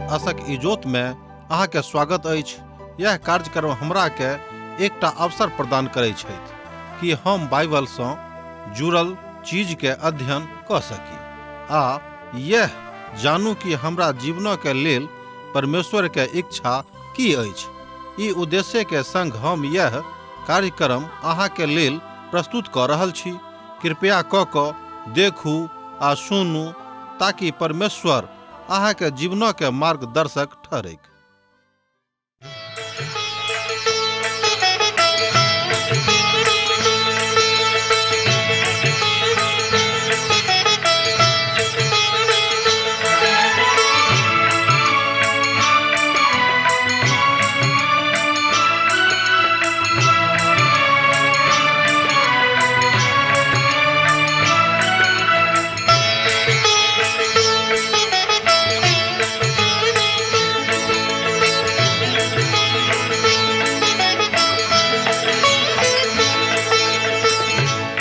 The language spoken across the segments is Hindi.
आशक इजोत में अहाँ के स्वागत अछि। यह कार्यक्रम हमरा के एकटा अवसर प्रदान करैत छथि कि हम बाइबल सँ जुड़ल चीज के अध्ययन क सकी आ यह जानू कि हमरा जीवन के लेल परमेश्वर के इच्छा की अछि। ई उद्देश्य के संग हम यह कार्यक्रम अहाँ के लेल प्रस्तुत क रहल छी। कृपया क देखू आ सुनू ताकि परमेश्वर अहाँ के जीवन के मार्गदर्शक ठहरे।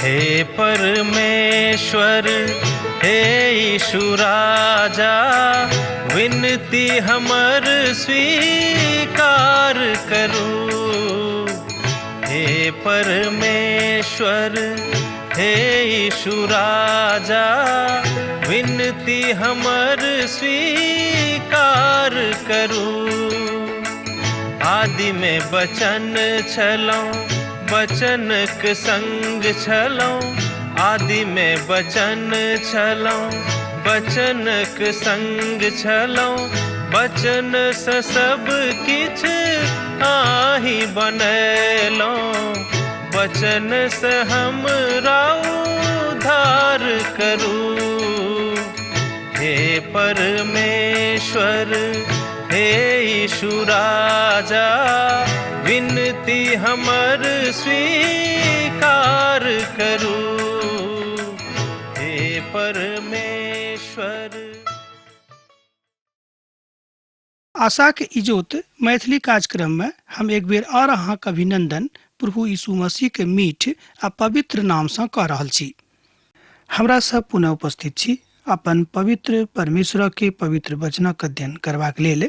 हे परमेश्वर, हे यीशु राजा, विनती हमर स्वीकार करू। हे परमेश्वर, हे यीशु राजा, विनती हमर स्वीकार करू। आदि में वचन छलहुँ, वचनक संग छलहुँ। आदि में वचन छलहुँ, वचनक संग छलहुँ। वचन सँ सब किछ आहि बनैलहुँ। वचन सँ हमरा उद्धार करू। हे परमेश्वर, हे यीशु राजा, विनती हमर स्वीकार करू। हे परमेश्वर। आशा के इजोत मैथिली कार्यक्रम में हम एक बेर और अहाँक अभिनंदन प्रभु यीशु मसीह के मीठ आ पवित्र नाम से कह रहल छी। हमरा सब पुनः उपस्थित छी अपन पवित्र परमेश्वर के पवित्र वचनक अध्ययन करबाक लेल।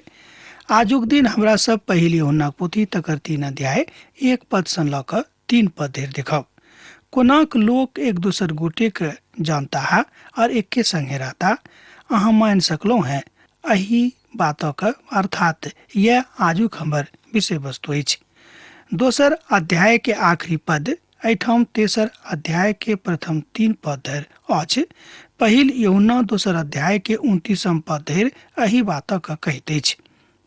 आजुक दिन हमरा सब पहिल यूहन्ना पोथी तकर 3 अध्याय 1 पद सँ लऽ कऽ 3 पद धरि देखब। कोनाक लोक एक दोसर गोटे के जानता है और एके संगे रहता, अहाँ मान सकलहुँ हैं। एही बातक अर्थात यह आजुक हमर विषय वस्तु अछि। दोसर अध्याय के आखिरी पद एठाम तेसर अध्याय के प्रथम 3 पद धरि अछि। पहिल यूहन्ना दोसर अध्याय के 29 पद धरि एही बातक कहैत अछि।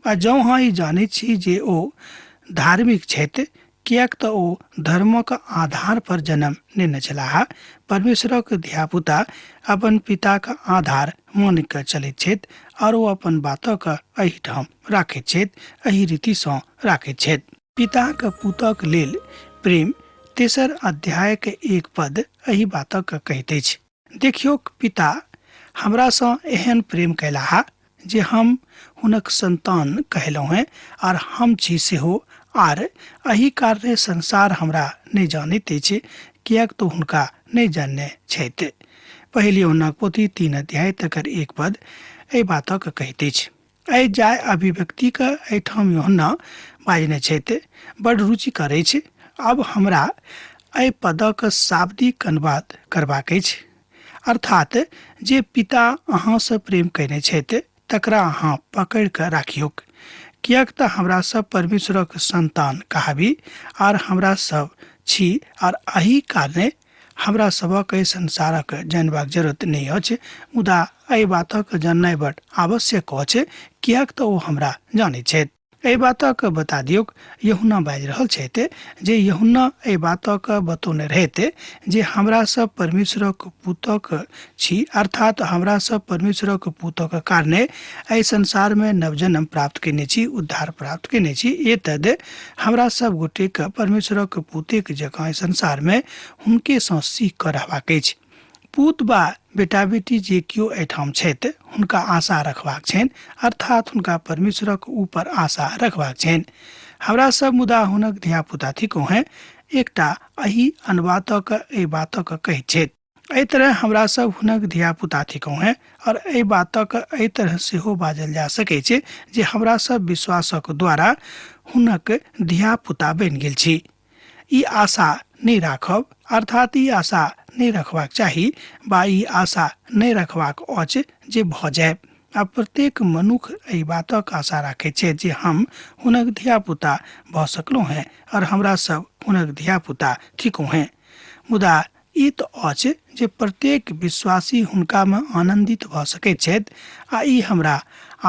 आ जँ अहाँ ई जानैत छी जे ओ धार्मिक छथि, किएक तऽ ओ धर्मक आधार पर जन्म लेने छलाह। परमेश्वरक धियापुता अपन पिताक आधार मानि कऽ चलैत छथि और ओ अपन बातक एहिठाम राखैत छथि, एही रीति सँ राखैत छथि। पिताक पुतक लेल प्रेम तेसर अध्याय के 1 पद एही बातक कहैत अछि। देखियौ, पिता हमरा सँ एहन प्रेम कयलाह जे हम हुनक संतान कहलहुँ हैं और हम छी सेहो। आर एही कारणे संसार हमरा नहीं जानैत अछि, किएक तो हुनका नहीं जानने छथि। पहिल यूहन्ना पोथी 3 अध्याय तकर 1 पद एहि बातक कहैत अछि। एहि जाय अभिव्यक्ति के एहिठाम यूहन्ना बाजने छथि, बड़ रुचिकर अछि। अब हमरा एहि पदक शाब्दिक अनुवाद करबाक अछि, अर्थात जे पिता अहाँ से प्रेम कयने छथि तकरा अहाँ पकड़ कऽ राखियौक। किएक तऽ हमरा सब परमेश्वरक संतान कहाबी और हमरा सब छी और एही कारणे हमरा सबक एहि संसारक जानबाक जरूरत नहीं अछि, मुदा एहि बातक जाननाइ बड़ आवश्यक अछि, किएक तऽ ओ हमरा जानैत छथि। एहि बातक बता दियौ, यूहन्ना बाजि रहल छथि जे यूहन्ना एहि बातक बतौने रहते जे हमरा सब परमेश्वरक पुतक छी, अर्थात हमरा सब परमेश्वरक पुतक कारणे एहि संसार में नवजन्म प्राप्त केने छी, उद्धार प्राप्त केने छी। एतद हमरा सब गोटे के परमेश्वरक पुतेक जकाँ एहि संसार में हुनके सँ सीख कऽ रहबाक अछि। पूत बा बेटा बेटी जे कियो एठाम छथि हुनका आशा रखबाक छनि, अर्थात हुनका परमेश्वरक ऊपर आशा रखबाक छनि। हमरा सब मुदा हुनक धिया पुता थिको हैं। एकटा एही अनुवादक एहि बातक कहैत छथि। एहि तरह हमरा सब हुनक धिया पुता थिकौ हैं और एहि बातक एहि तरह सेहो बाजल जा सकै छै जे हमरा सब विश्वासक द्वारा हुनक धिया पुता बनि गेल छी। ई आशा नहीं राखब अर्थात ई आशा नहीं रखबाक चाही बा ई आशा नहीं रखबाक अछि जे भ जाय। आ प्रत्येक मनुख एहि बातक आशा राखे छै जे हम हुनक धिया पुता भ सकलहुँ हैं और हमरा सब हुनक धिया पुता थिकौ हैं। मुदा ई तो अछि जे प्रत्येक विश्वासी हुनका में आनंदित भ सकैत छथि आ ई हमरा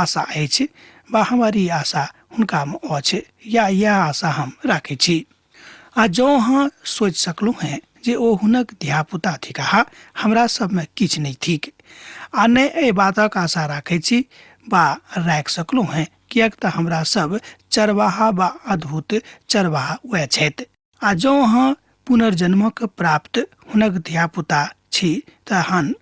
आशा अछि बा हमर ई आशा हुनका में अछि या यह आशा हम राखे छी। आ जो अहाँ सोच सकलहुँ हैं जे ओ हुनक धिया पुता थिकाह हमरा सब में किछ नहीं थिक आ नहीं एहि बातक आशा राखे छी बा राख सकलहुँ हैं कियाक त हमरा सब चरवाहा बा अद्भुत चरवाहा वह छथि। आ जो अहाँ पुनर्जन्मक प्राप्त हुनक धिया पुता छी तहन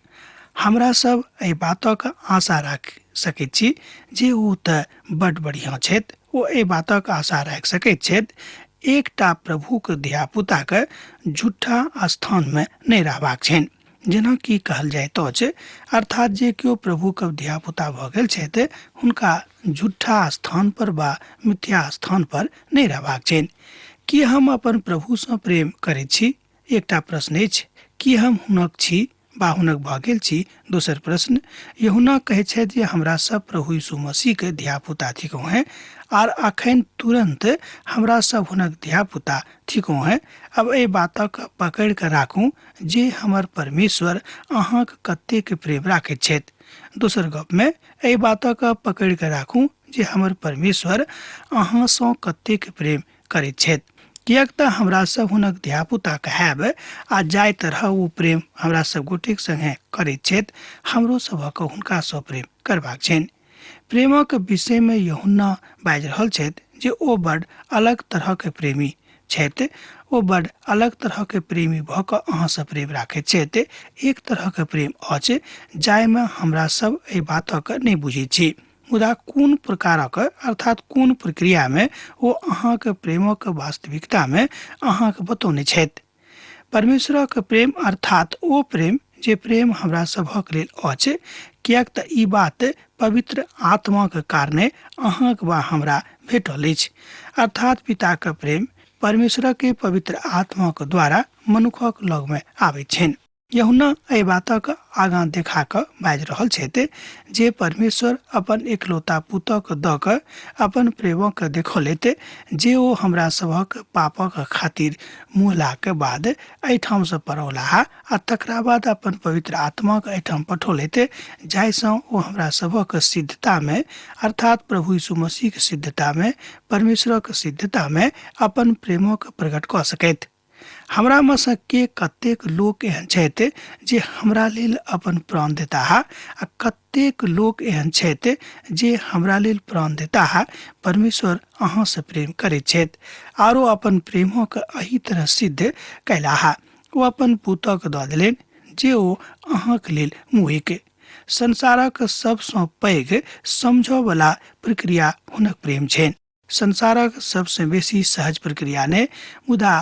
हमरा सब एहि बातक आशा राख सकैत छी जे ओ त बड बढ़िया छथि। ओ एहि बातक आशा राख सकैत छथि एकटा प्रभुक धिया पुता के झूठा स्थान में नहीं रहबाक छनि। जेना कि कहल जाइत अछि अर्थात जे केओ प्रभुक धिया पुता भ गेल छथि हुनका झूठा स्थान पर बा मिथ्या स्थान पर नहीं रहबाक छनि। कि हम अपन प्रभु से प्रेम करैत छी? एकटा प्रश्न अछि। कि हम हुनक छी बा हुनक भ गेल छी? दोसर प्रश्न। यूहन्ना कहै छै जे हमरा सब प्रभु यीशु मसीह के धिया पुता थिकौ हैं और अखन तुरंत हमरा सब हुनक धिया पुता थिकौ हैं। अब एहि बातक पकड़ के राखू जे हमर परमेश्वर अहाँक कतेक प्रेम राखैत छथि। दोसर गप में एहि बातक पकड़ के राखू जे हमर परमेश्वर अहाँ सँ कतेक प्रेम करैत छथि। कियाक त हमरा सब हुनक धिया पुता कहब आ जाय तरह ओ प्रेम हमरा सब गोटेक संगे करैत छथि हमरो सभक हुनका सँ प्रेम करबाक छनि। प्रेमक विषय में यूहन्ना बाजि रहल छथि जे ओ बड अलग तरह के प्रेमी छथि। ओ बड अलग तरह के प्रेमी भ क अहाँ से प्रेम राखैत छथि। एक तरह के प्रेम अछि जाय में हमरा सब एहि बातक नहीं बुझैत छी मुदा कोन प्रकारक अर्थात कोन प्रक्रिया में ओ अहाँक प्रेमक वास्तविकता में अहाँक बतौने छथि। परमेश्वरक प्रेम अर्थात ओ प्रेम जे प्रेम हमरा सभक लेल अछि कियाक त ई बात पवित्र आत्माक कारणे अहाँक वा हमरा भेटल अछि। अर्थात पिताक प्रेम परमेश्वर के पवित्र आत्माक द्वारा मनुखक लग में आबैत छनि। यूहन्ना एहि बातक आगाँ देखा क बाजि रहल छथि जे परमेश्वर अपन एकलौता पुतक द क अपन प्रेमक देखौलैत जे ओ हमरा सभक पापक खातिर मुहलाक बाद एहिठाम से परौलाह आ तकरा बाद अपन पवित्र आत्माक एहिठाम पठौलैत जाहि सँ ओ हमरा सभक सिद्धता में अर्थात प्रभु यीशु मसीह के सिद्धता में परमेश्वरक सिद्धता में अपन प्रेमक प्रकट क सकैत। हमरा में से के कतेक लोक एहन छथि जे हमरा लेल अपन प्राण देताह आ कतेक लोक एहन छथि जे हमरा लेल प्राण देताह परमेश्वर अहाँ से प्रेम करैत छथि आरो अपन प्रेमक एही तरह सिद्ध कैलाह। ओ अपन पुतक दऽ देलनि जे ओ अहाँक लेल मुहिक। संसारक सबसँ पैघ समझ वाला प्रक्रिया हुनक प्रेम छनि। संसारक सबसे बेसी सहज प्रक्रिया ने मुदा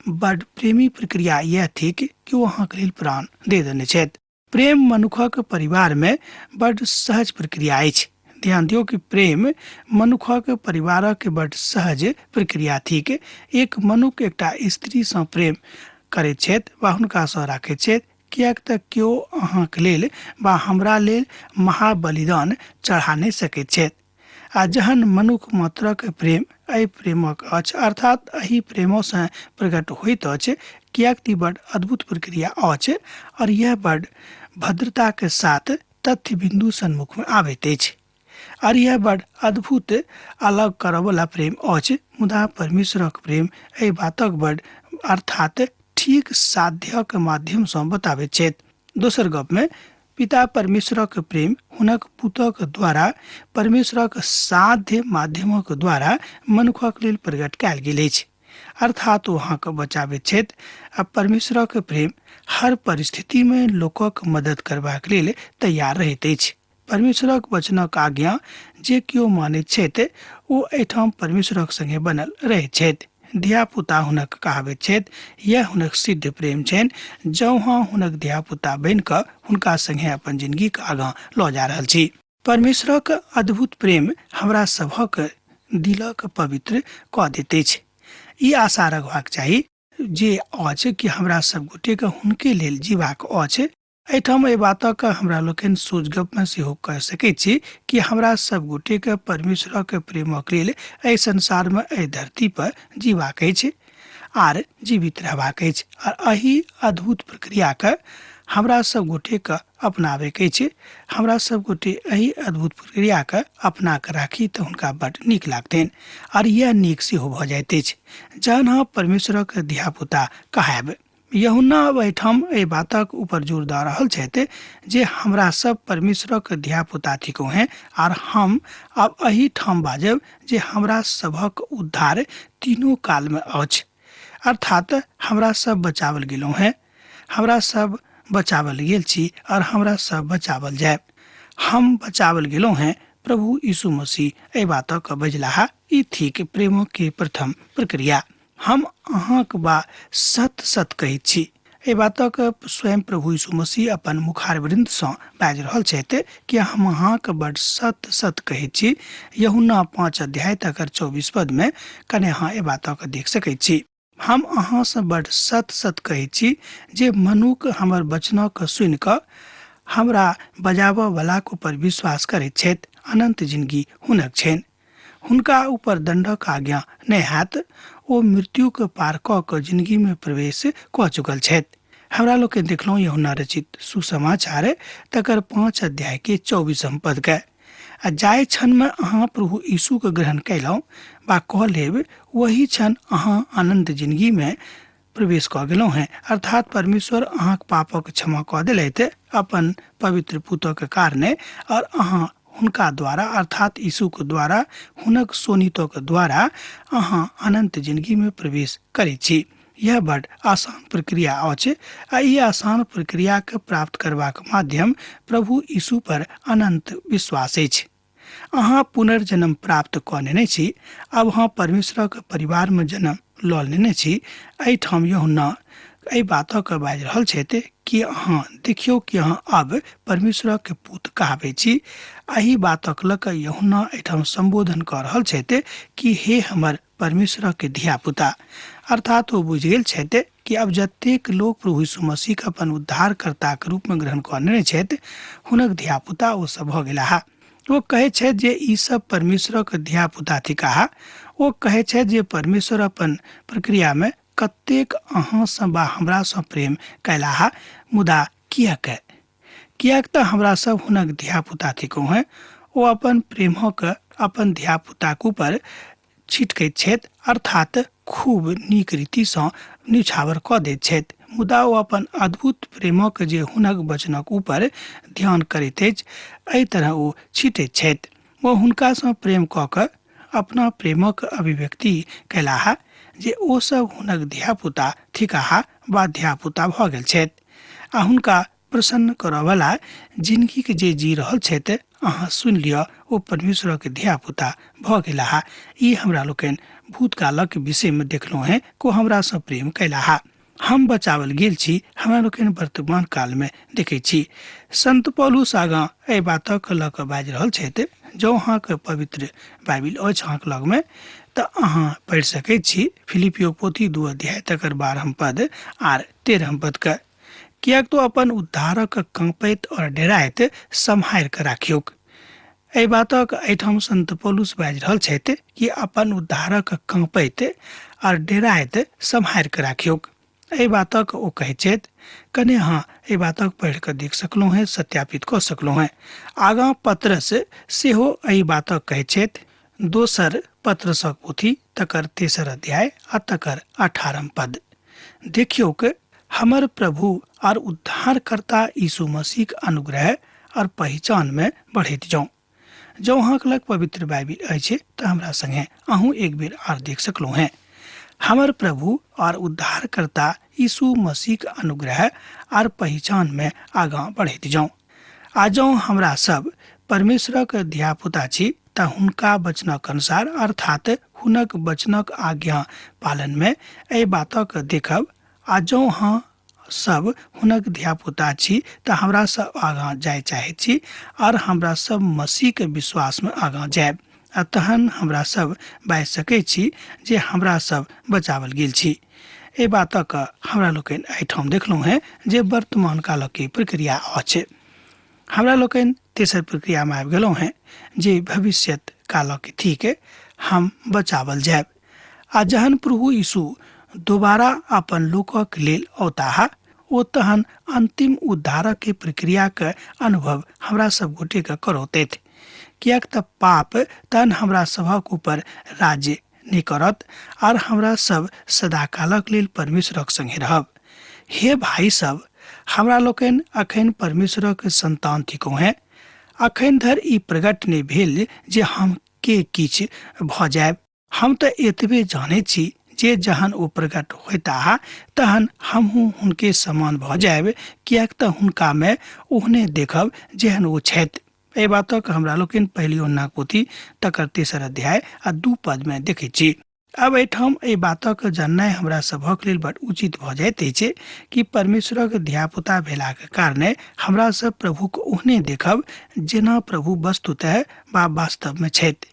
बड प्रेमी प्रक्रिया यह थिक कि वो अहाँक लेल प्राण दे देने छथि। प्रेम मनुखक परिवार में बड सहज प्रक्रिया अछि। ध्यान दियो कि प्रेम मनुखक परिवारक बड सहज प्रक्रिया थिक। एक मनुख एकटा स्त्री सँ प्रेम करैत छथि वा हुनका सँ राखैत छथि कियाक त केओ अहाँक लेल वा हमरा लेल महाबलिदान चढ़ा नहि सकैत छथि। आ जहन मनुख मात्रक प्रेम एहि प्रेमक अछि अर्थात एही प्रेमो से प्रकट होइत अछि कियाक ती बड अद्भुत प्रक्रिया अछि और यह बड भद्रता के साथ तथ्य बिंदु सन्मुख में आबैत अछि और यह बड अद्भुत अलग करब वाला प्रेम अछि। मुदा परमेश्वरक प्रेम एहि बातक बड अर्थात ठीक साध्यक माध्यम सँ बताबैत छथि। दोसर गप में पिता परमेश्वरक प्रेम हुनक पुतक द्वारा परमेश्वरक साध्य माध्यमक द्वारा मनुखक लेल प्रकट कयल गेल अछि अर्थात ओ अहाँके बचाबैत छथि। आ परमेश्वरक प्रेम हर परिस्थिति में लोकक मदद करबाक लेल तैयार रहैत अछि। परमेश्वरक वचनक आज्ञा जे केओ मानैत छथि ओ एहिठाम परमेश्वरक संगे बनल रहैत छथि। धिया पुता हुनक कहाबैत छथि, यह हुनक सिद्ध प्रेम छनि, जँ हाँ हुनक धिया पुता बनि कऽ हुनका संगे अपन जिंदगी के आगाँ लऽ जा रहल छी। परमेश्वरक अद्भुत प्रेम हमरा सभक दिलक पवित्र कऽ दैत अछि। ई आशा रखबाक चाही जे अछि कि हमरा सब गोटे के हुनके लेल जीवाक अछि। एहिठाम एहि बातक हमरा लोकनि सोच गप में सेहो कह सकैत छी कि हमरा सब गोटे के परमेश्वरक प्रेमक लेल एहि संसार में एहि धरती पर जीवाक अछि आर जीवित रहबाक अछि। और एही अद्भुत प्रक्रिया के हमरा सब गोटे के अपनावे के अछि। हमरा सब गोटे एही अद्भुत प्रक्रिया के अपना के राखी तो हुनका बड नीक लागतनि और यह नीक सेहो भ जाइत अछि जहन हम परमेश्वरक धिया पुता कहायब। यूहन्ना अब एहिठाम एहि बातक ऊपर जोर दऽ रहल छथि जे हमरा सब परमेश्वरक धिया पुता थिको हैं और हम अब एही ठाम बाजब जे हमरा सभक उद्धार तीनों काल में अछि, अर्थात हमरा सब बचावल गेलहुं हैं, हमरा सब बचावल गेल छी और हमरा सब बचावल जाए। हम बचावल गेलहुं हैं, प्रभु यीशु मसीह एहि बातक बजलाहा। ई थिक प्रेम के प्रथम प्रक्रिया। हम अहाँक बा सत सत कहैत छी। एहि बातक स्वयं प्रभु यीशु मसीह अपन मुखारवृंद सँ बाजि रहल छथि कि हम अहाँक बड सत सत कहैत छी। यूहन्ना 5 अध्याय तकर 24 पद में कने अहाँ एहि बातक देख सकैत छी। हम अहाँ से बड सत सत कहैत छी जे मनुख हमर वचनक सुनि कऽ हमरा बजाबऽ वाला पर विश्वास करैत छथि, अनंत जिंदगी हुनक छनि। हुनका ऊपर दंडक आज्ञा नहि हैत, ओ मृत्यु के पार कऽ के जिंदगी में प्रवेश कऽ चुकल छथि। हमरा लोग के देखलहुँ यूहन्ना रचित सुसमाचार तकर 5 अध्याय के 24 पद के। आ जाय क्षण में अहाँ प्रभु यीशु के ग्रहण कैलहुँ बा कह लेब, वही क्षण अहाँ अनंत जिंदगी में प्रवेश कऽ गेलहुँ हैं। अर्थात परमेश्वर अहाँक पापक क्षमा कऽ देलथि अपन पवित्र पुत्रक कारणे, और अहाँ हुनका द्वारा अर्थात यीशु के द्वारा हुनक सोनितो के द्वारा अहाँ अनंत जिंदगी में प्रवेश करै छी। यह बड आसान प्रक्रिया अछि आ ई आसान प्रक्रिया के प्राप्त करबाक माध्यम प्रभु यीशु पर अनंत विश्वास अछि। अहाँ पुनर्जन्म प्राप्त कऽ लेने छी, अब अहाँ परमेश्वरक परिवार में जन्म लऽ लेने छी। एहिठाम यूहन्ना एहि बातक बाजि रहल छथि कि अहाँ देखियौ कि अहाँ अब परमेश्वरक पुत्र कहाबै छी। एही बातक लऽ कऽ यूहन्ना एहिठाम संबोधन कऽ रहल छथि कि हे हमर परमेश्वरक धिया पुता, अर्थात वो बुझि गेल छथि कि अब जतेक लोग प्रभु यीशु मसीह के अपन उद्धारकर्ता के रूप में ग्रहण कऽ लेने छथि, हुनक धिया पुता ओ सब भऽ गेलाह। वो कहै छथि जे ई सब परमेश्वरक धिया पुता थिकाह। वो कहै छथि जे परमेश्वर अपन प्रक्रिया में कतेक अहाँ सँ बा हमरा सँ प्रेम कैलाहा, मुदा कियाक तऽ हमरा सब हुनक धिया पुता थिको हैं। ओ अपन प्रेमक अपन धिया पुताक ऊपर छिटकैत छथि, अर्थात खूब नीक रीति सँ निछावर कऽ दैत छथि। मुदा ओ अपन अद्भुत प्रेमक जे हुनक वचनक ऊपर ध्यान करैत अछि, एहि तरह ओ छिटैत छथि। ओ हुनका सँ प्रेम कऽ कऽ अपना प्रेमक अभिव्यक्ति कैलाह जे ओ सब हुनक धिया पुता थिकाह वा धिया पुता भऽ गेल छथि आ हुनका प्रसन्न करऽ वाला जिंदगी के जे जी रहल छथि, अहाँ सुनि लिअ, ओ परमेश्वरक धिया पुता भऽ गेलाह। ई हमरा लोकनि भूतकालक विषय में देखलहुँ हैं को हमरा सँ प्रेम कैलाह। हम बचावल गेल छी, हमरा लोकनि वर्तमान काल में देखै छी। संत पौलुस आगाँ एहि बातक लऽ कऽ बाजि रहल छथि। जँ अहाँके पवित्र बाइबिल अछि अहाँके लग में तऽ अहाँ पढ़ि सकैत छी फिलिपियो पोथी 2 अध्याय तकर 12 पद आर 13 पद के। कियाक तो अपन उद्धारक कंपैत और डेराइत सम्हारि कऽ राखियौक। एहि बातक एहिठाम संत पौलुस बाजि रहल छथि कि अपन उद्धारक कंपैत और डेराइत सम्हारि कऽ राखियौक। एहि बातक ओ कहै छथि, कने अहाँ एहि बातक पढ़ि कऽ देख सकलहुँ हैं, सत्यापित कऽ सकलहुँ हैं। आगाँ पत्रस सेहो एहि बातक कहै छथि, दोसर पत्रसक पोथी तकर 3 अध्याय आ तकर 18 पद। देखियौक हमर प्रभु और उद्धारकर्ता यीशु मसीह के अनुग्रह और पहचान में बढ़ैत जाऊँ। जँ अहाँके लग पवित्र बाइबिल अछि तऽ हमरा संगे अहूँ एक बेर आर देख सकलहुँ हैं। हमर प्रभु और उद्धारकर्ता यीशु मसीह के अनुग्रह और पहचान में आगाँ बढ़ैत जाऊँ। आ जँ हमरा सब परमेश्वरक धिया पुता छी तऽ हुनका वचनक अनुसार अर्थात हुनक वचनक आज्ञा पालन में एहि बातक देखब आ जँ हाँ सब हुनक धियापुता छी तऽ हमरा सब आगाँ जाय चाहे छी और हमरा सब मसीह के विश्वास में आगाँ जायब आ तहन हमरा सब बाजि सकै छी जे हमरा सब बचावल गेल छी। एहि बातक हमरा लोकनि एहिठाम देखलहुँ हैं जे वर्तमान कालक के प्रक्रिया अछि। हमरा लोकनि तेसर प्रक्रिया में आबि गेलहुँ हैं जे भविष्य कालक थी के हम बचावल जायब आ जहन प्रभु यीशु दोबारा अपन लोकक लेल औताह ओ तहन अंतिम उद्धारक के प्रक्रिया के अनुभव हमरा सब गोटे के करौतैथ। कियाक तऽ पाप तहन हमरा सभक ऊपर राज्य नहि करत और हमरा सब सदाकालक लेल परमेश्वरक संगे रहब। हे भाई सब, हमरा लोकनि अखन परमेश्वरक संतान थिकौ हैं। अखन धरि ई प्रकट नहि भेल जे हम के किछ भऽ जायब। हम तऽ एतबे जानै छी जे जहन ओ प्रकट होता तहन हमहूँ हुनके समान भऽ जायब, कियाक तऽ हुनका में ओहने देखब जेहन ओ छथि। एहि बातक हमरा लोकनि पहली ओन्ना पोथी तकर 3 अध्याय आ 2 पद में देखै छी। अब एहिठाम एहि बातक जाननाइ हमरा सभक लेल बड़ उचित भऽ जाइत अछि कि परमेश्वरक धियापुता भेलाक कारणे हमरा सब प्रभुक ओहने देखब जेना प्रभु वस्तुतः वा वास्तव में छथि।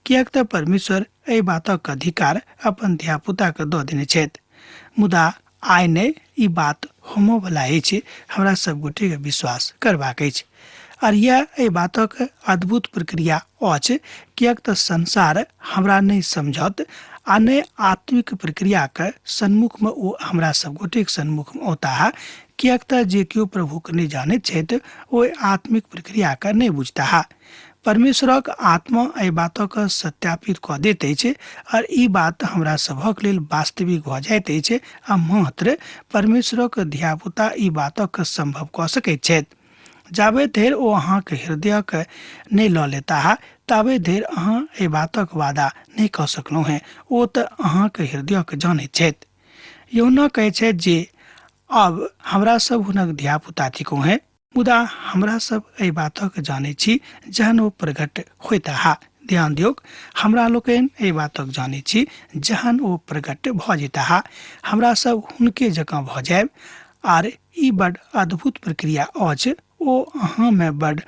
कियाक तऽ परमेश्वर एहि बातक अधिकार अपन धियापुता के दऽ देने छथि। मुदा आइ ने ई बात होमो वाला अछि, हमरा सब गोटे के विश्वास करबाक अछि। और यह एहि बातक अद्भुत प्रक्रिया अछि, कियाक तऽ संसार हमरा नहीं समझत आ ने आत्मिक प्रक्रिया के सन्मुख में ओ हमरा सब गोटे के सन्मुख में औताह। कियाक तऽ जे केओ प्रभु के नहीं जानैत छथि ओ आत्मिक प्रक्रिया के नहीं बुझताह। परमेश्वरक आत्मा एहि बातक सत्यापित कऽ दैत अछि और ई बात हमरा सभक लेल वास्तविक भऽ जाइत अछि आ मात्र परमेश्वरक धियापुता ई बातक संभव कऽ सकैत छथि। जाबे धरि ओ अहाँके हृदय के नहीं लऽ लेता ताबे धरि अहाँ एहि बातक वादा नहीं कऽ सकलहुँ हैं। ओ तऽ अहाँके हृदय के जानैत छथि। यूहन्ना कहै छथि जे अब हमरा सब हुनक धियापुता थिकौ हैं, मुदा हमरा सब एहि बातक जानै छी जहन ओ प्रकट होता। ध्यान दियौक, हमरा लोकनि एहि बातक जानै छी जहन ओ प्रकट भऽ जेता हमरा सब हुनके जकाँ भऽ जायब। आर ई बड़ अद्भुत प्रक्रिया अछि। ओ अहाँ में बड़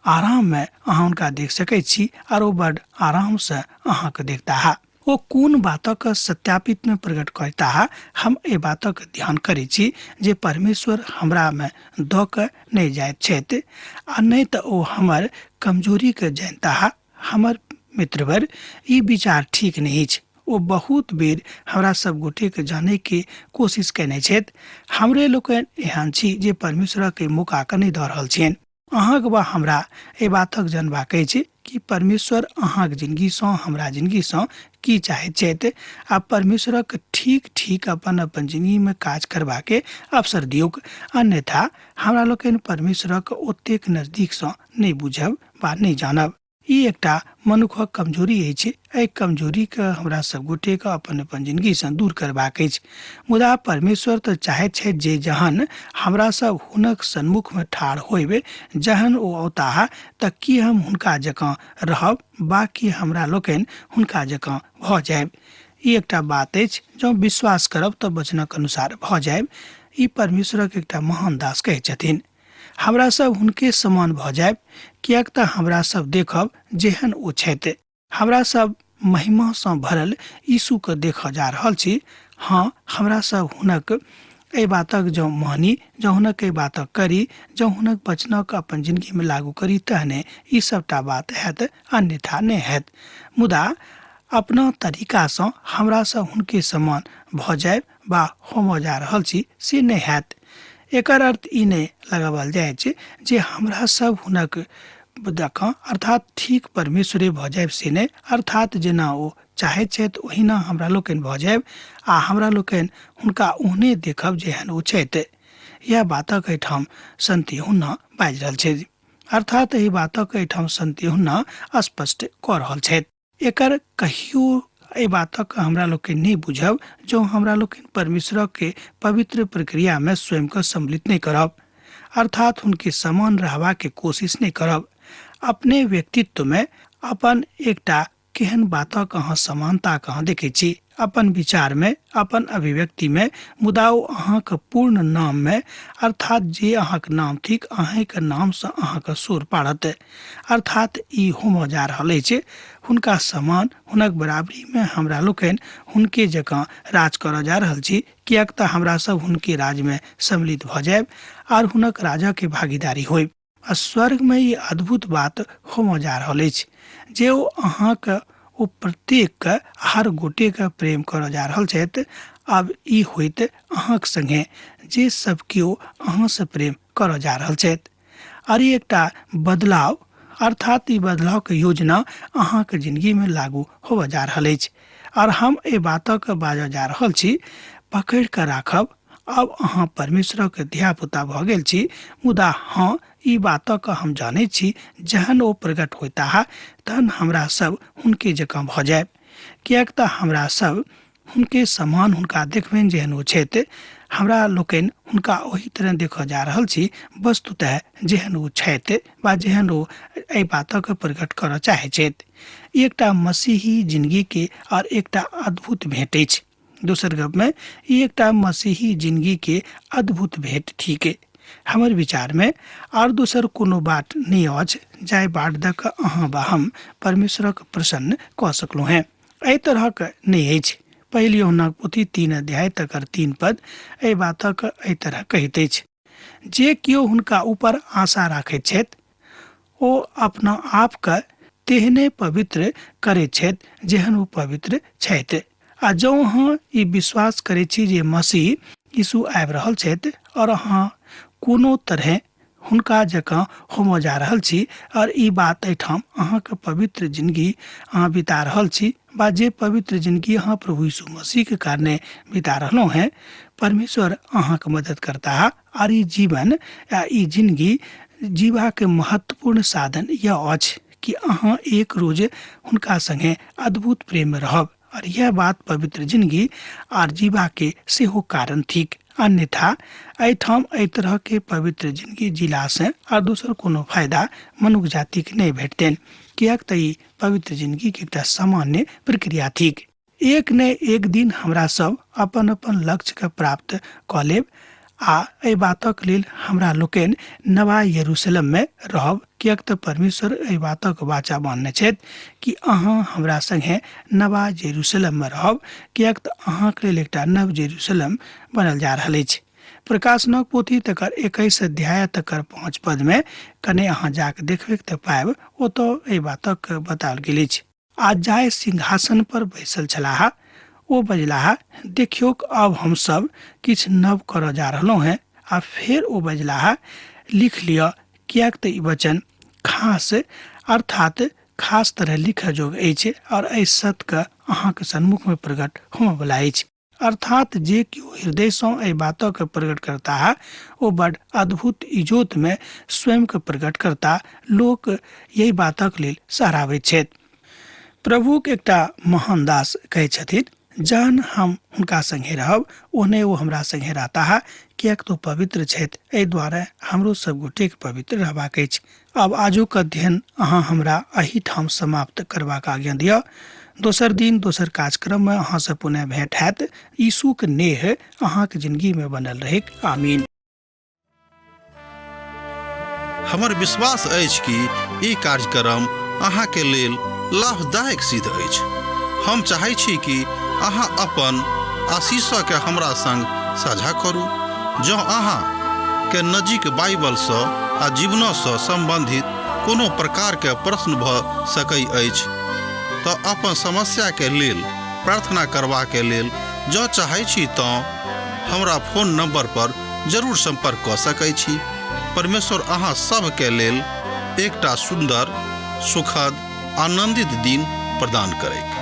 आराम में अहाँ हुनका देख सकैत छी और ओ बड़ आराम से अहाँ के देखता। ओ कोन बातक सत्यापित में प्रकट करता। हम एहि बातक ध्यान करै छी जे परमेश्वर हमरा में दऽ कऽ नहीं जाइत छथि आ नहीं तऽ ओ हमर कमजोरी के जानता। हमर मित्रवर, ई विचार ठीक नहीं अछि। ओ बहुत बेर हमरा सब गोटे के जाने के कोशिश केने छथि। हमरे लोकनि एहन छी जे परमेश्वर के मौका के नहीं दऽ रहल छियनि। अहाँके वा हमरा एहि बातक जानबाक अछि कि परमेश्वर अहाँके जिंदगी सँ हमरा जिंदगी सँ की चाहैत छथि आ परमेश्वरक ठीक ठीक अपन अपन जिंदगी में काज करबाके अवसर दियौक। अन्यथा हमरा लोकनि परमेश्वरक ओतेक नजदीक सँ नहीं बुझब वा नहीं जानब। ई एकटा मनुखक कमजोरी अछि। एहि कमजोरी के हमरा सब गोटे के अपन अपन जिंदगी से दूर करबाक अछि। मुदा परमेश्वर तऽ चाहैत छथि जे जहन हमरा सब हुनक सन्मुख में ठाढ़ होइब, जहन ओ औताह, तऽ की हम हुनका जकाँ रहब वा कि हमरा लोकनि हुनका जकाँ भऽ जायब। ई एकटा बात अछि, जँ विश्वास करब तऽ वचनक अनुसार भऽ जायब। ई परमेश्वरक एकटा महान दास कहै छथिन, हमरा सब हुनके समान भऽ जायब, कियाक तऽ हमरा सब देखब जेहन ओ छथि। हमरा सब महिमा सँ भरल यीशु के देखऽ जा रहल छी। हाँ, हमरा सब हुनक एहि बातक जँ मानी, जँ हुनक एहि बातक करी, जँ हुनक वचनक अपन जिंदगी में लागू करी, तहने ई सबटा बात हैत, अन्यथा नहि हैत। मुदा अपना तरीका सँ हमरा सब हुनके समान भऽ जायब वा होमऽ जा रहल छी से नहि हैत। एकर अर्थ ई नहीं लगाओल जाय जे हमरा सब हुनक जकाँ अर्थात ठीक परमेश्वरे भऽ जायब से नहीं, अर्थात जेना ओ चाहैत छथि ओहिना हमरा लोकनि भऽ जायब आ हमरा लोकनि हुनका ओहने देखब जेहन ओ छथि। यह बातक एहिठाम संत यूहन्ना बाजि रहल छथि, अर्थात एहि बातक एहिठाम संत यूहन्ना स्पष्ट कऽ रहल छथि। एकर कहियो एहि बातक हमरा लोकनि नहीं बुझब जँ हमरा लोकनि परमेश्वर के पवित्र प्रक्रिया में स्वयं को सम्मिलित नहीं करब, अर्थात उनके समान रहबा के कोशिश नहीं करब। अपने व्यक्तित्व में अपन एकटा केहन बातक अहाँ समानताक अहाँ देखै छी अपन विचार में, अपन अभिव्यक्ति में, मुदा ओ अहाँक पूर्ण नाम में, अर्थात जे अहाँक नाम थिक अहाँके नाम से अहाँक सुर पाड़त। अर्थात ई होमो जा रहल अछि हुनका समान, हुनक बराबरी में हमरा लोकनि हुनके जकाँ राज करऽ जा रहल छी, कियाक तऽ हमरा सब हुनके राज में सम्मिलित भऽ जायब और हुनक राजा के भागीदारी होयब। आ स्वर्ग में ई अद्भुत बात होमो जा रहल अछि जे ओ अहाँक ओ प्रत्येक हर गोटे के प्रेम करऽ जा रहल छथि। अब ई होइत अहाँक संगे जे सब केओ अहाँ से प्रेम करऽ जा रहल छथि। और ई एकटा बदलाव, अर्थात ई बदलाव के योजना अहाँक जिंदगी में लागू होबऽ जा रहल अछि। और हम ए बातक बाजऽ जा रहल छी, पकड़ के राखब। अब अहाँ परमेश्वरक धिया पुता भऽ गेल छी, मुदा हाँ ई बातक हम जानै छी जहन ओ प्रकट होता है तहन हमरा सब हुनके जकाँ भऽ जायब, कियाक तऽ हमरा सब हुनके समान हुनका देखबनि जेहन ओ छथि। हमरा लोकनि हुनका ओही तरह देखऽ जा रहल छी वस्तुतः जेहन ओ छथि वा जेहन ओ एहि बातक प्रकट करऽ चाहै छथि। ई एकटा मसीही जिंदगी के और एकटा अद्भुत भेंट अछि। दोसर गप में ई एकटा मसीही जिंदगी के अद्भुत भेंट थिक हमर विचार में। और दोसर कोनो बात नहीं अछि जाय बाट दक अहाँ वा हम परमेश्वरक प्रसन्न कऽ सकलहुँ हैं। एहि तरहक नहीं अछि। पहली यूहन्ना पोथी 3 अध्याय तकर 3 पद एहि बातक एहि तरह कहैत अछि, जे कियो हुनका ऊपर आशा राखैत छथि ओ अपना आप के तेहने पवित्र करैत छथि जेहन ओ पवित्र छथि। आ जँ अहाँ ई विश्वास करैत छी जे मसीह यीशु आबि रहल छथि और अहाँ कोनो तरह हुनका जकाँ होमो जा रहल छी और ई बात एहिठाम अहाँके पवित्र जिंदगी अहाँ बिता रहल छी बा जे पवित्र जिंदगी अहाँ प्रभु यीशु मसीह के कारणे बिता रहलहुँ हैं, परमेश्वर अहाँके मदद करता है। और ई जीवन या ई जिंदगी जीवा के महत्वपूर्ण साधन यह अछि कि अहाँ एक रोज हुनका संगे अद्भुत प्रेम में रहब। और यह बात पवित्र जिंदगी और जीवा के सेहो कारण थिक। अन्यथा एहिठाम एहि तरह के पवित्र जिंदगी जिला से और दोसर कोनो फायदा मनुष्य जाति के नहीं भेटतनि, कियाक तऽ ई पवित्र जिंदगी के एकटा सामान्य प्रक्रिया थिक। एक ने एक दिन हमरा सब अपन अपन लक्ष्य के प्राप्त कऽ लेब आ एहि बातक लेल हमरा लोकनि नवा यरूशलेम में रहब, कियाक तऽ परमेश्वर एहि बातक वाचा बान्हने छथि कि अहाँ हमरा संगे नवा यरूशलेम में रहब, कियाक तऽ अहाँके लेल एकटा नव यरूशलेम बनल जा रहल अछि। प्रकाशनक पोथी तकर 21 अध्याय तकर 5 पद में कने अहाँ जाके देखबे तऽ पायब ओतऽ एहि बातक बताओल गेल अछि। आज जाय सिंहासन पर बैसल छलाह ओ बजलाह, देखियोक अब हम सब किछ नव करऽ जा रहलहुँ हैं। आ फेर ओ बजलाह, लिख लिअ, कियाक तऽ ई वचन खास अर्थात खास तरह लिखऽ जोग अछि और एहि सत्य के अहाँके सन्मुख में प्रकट होमऽ वाला अछि। अर्थात जे केओ हृदय से एहि बातक प्रकट करता है ओ बड़ अद्भुत इजोत में स्वयं के प्रकट करता लोक यही बातक लेल सराहैत छथि। प्रभु के एकटा महान दास कहै छथिन, जहन हम हुनका संगे रहब ओहने वो हमरा संगे रहता है, कियाक तो पवित्र छथि, एहि दुआरे हमरो सब गोटे के पवित्र रहबाक अछि। अब आजुक अध्ययन अहाँ हमरा एही ठाम समाप्त करबाक आज्ञा दिअ। दोसर दिन दोसर कार्यक्रम में अहाँ से पुनः भेंट हैत। यीशु के नेह अहाँ के जिंदगी में बनल रहे। आमीन। हमर विश्वास अछि कि ई कार्यक्रम अहाँ के लेल लाभदायक सिद्ध अछि। हम चाहै छी कि अहाँ अपन आशीषके हमरा संग साझा करू। जँ अहाँ के नजीक बाइबल से आ जीवन से संबंधित कोनो प्रकार के प्रश्न भऽ सकै अछि तऽ अपन समस्या के लेल प्रार्थना करबा के लेल जँ चाहै छी तऽ हमरा फोन नंबर पर जरूर संपर्क कऽ सकै छी। परमेश्वर अहाँ सब के लेल एकटा सुंदर, सुखद, आनंदित दिन प्रदान करैक।